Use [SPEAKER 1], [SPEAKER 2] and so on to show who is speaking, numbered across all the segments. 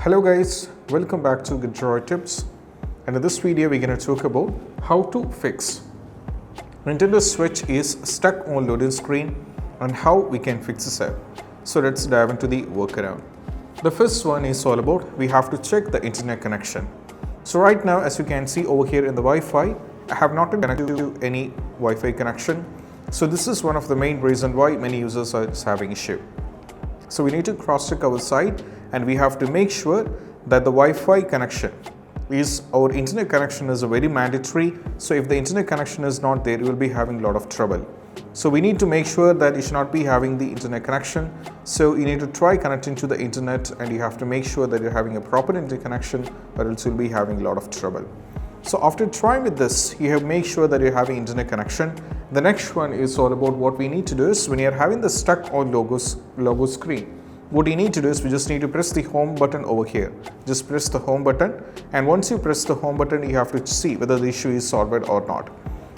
[SPEAKER 1] Hello guys, welcome back to Good Tips, and in this video we're going to talk about how to fix Nintendo Switch is stuck on loading screen and how we can fix this up. So let's dive into the workaround. The first one is all about we have to check the internet connection. So right now, as you can see over here in the Wi-Fi, I have not connected to any Wi-Fi connection. So this is one of the main reasons why many users are having issue. So we need to cross-check our site and we have to make sure that the Wi-Fi connection is, our internet connection is very mandatory. So if the internet connection is not there, you will be having a lot of trouble. So we need to make sure that you should not be having the internet connection. So you need to try connecting to the internet and you have to make sure that you're having a proper internet connection, or else you'll be having a lot of trouble. So after trying with this, you have to make sure that you're having internet connection. The next one is all about what we need to do is when you're having the stuck on logo screen, what you need to do is we just need to press the home button over here. Just press the home button, and once you press the home button, you have to see whether the issue is solved or not.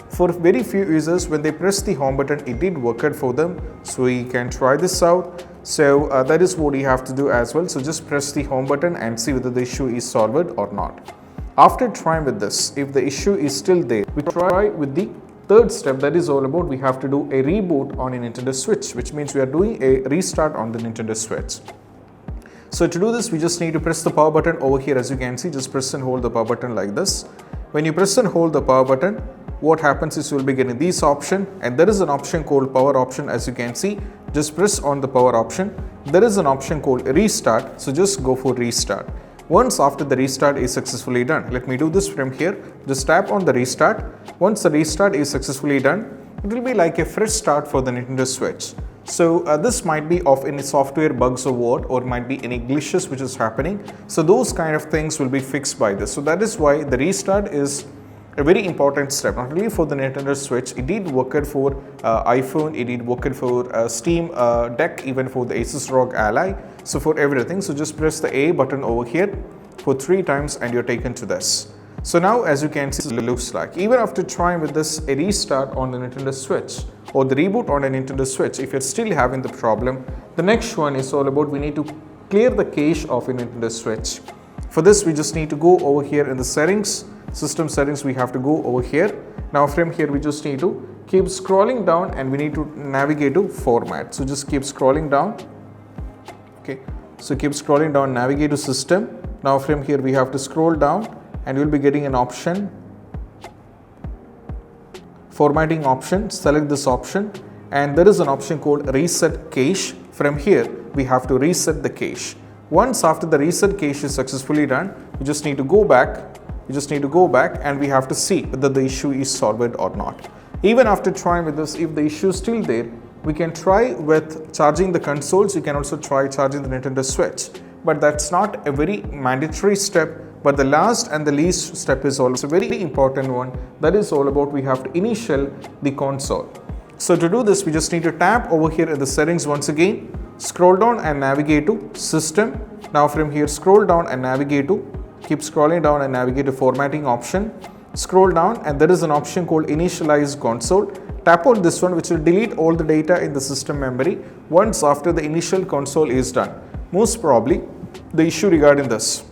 [SPEAKER 1] For very few users, when they press the home button, it did work out for them. So you can try this out. So that is what you have to do as well. So just press the home button and see whether the issue is solved or not. After trying with this, if the issue is still there, we try with the third step, that is all about we have to do a reboot on a Nintendo Switch, which means we are doing a restart on the Nintendo Switch. So to do this, we just need to press the power button over here. As you can see, just press and hold the power button like this. When you press and hold the power button, what happens is you will be getting this option, and there is an option called power option. As you can see, just press on the power option. There is an option called restart, so just go for restart. Once after the restart is successfully done, let me do this from here. Just tap on the restart. Once the restart is successfully done, it will be like a fresh start for the Nintendo Switch. So this might be of any software bugs or what, or might be any glitches which is happening. So those kind of things will be fixed by this. So that is why the restart is a very important step, not only for the Nintendo Switch. It did work it for iPhone, it did work it for Steam Deck, even for the Asus ROG Ally. So for everything, so just press the A button over here for 3 times and you're taken to this. So now as you can see, it looks like even after trying with this a restart on the Nintendo Switch or the reboot on a Nintendo Switch, if you're still having the problem, the next one is all about we need to clear the cache of a Nintendo Switch. For this, we just need to go over here in the settings, system settings, we have to go over here. Now from here, we just need to keep scrolling down and we need to navigate to format. So just keep scrolling down. Okay, so keep scrolling down, navigate to system. Now from here, we have to scroll down and you'll be getting an option, formatting option. Select this option and there is an option called reset cache. From here, we have to reset the cache. Once after the reset cache is successfully done, you just need to go back. And we have to see whether the issue is solved or not. Even after trying with this, if the issue is still there, we can try with charging the consoles. You can also try charging the Nintendo Switch, but that's not a very mandatory step. But the last and the least step is also a very important one. That is all about we have to initial the console. So to do this, we just need to tap over here in the settings once again, scroll down and navigate to system. Now from here, scroll down and navigate to, keep scrolling down and navigate to formatting option. Scroll down and there is an option called initialize console. Tap on this one, which will delete all the data in the system memory once after the initial console is done. Most probably, the issue regarding this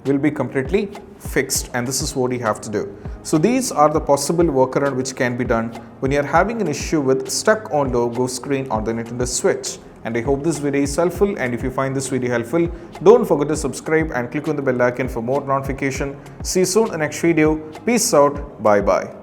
[SPEAKER 1] will be completely fixed, and this is what you have to do. So these are the possible workaround which can be done when you are having an issue with stuck on logo screen on the Nintendo Switch. And I hope this video is helpful, and if you find this video helpful, don't forget to subscribe and click on the bell icon for more notification. See you soon in the next video. Peace out. Bye bye.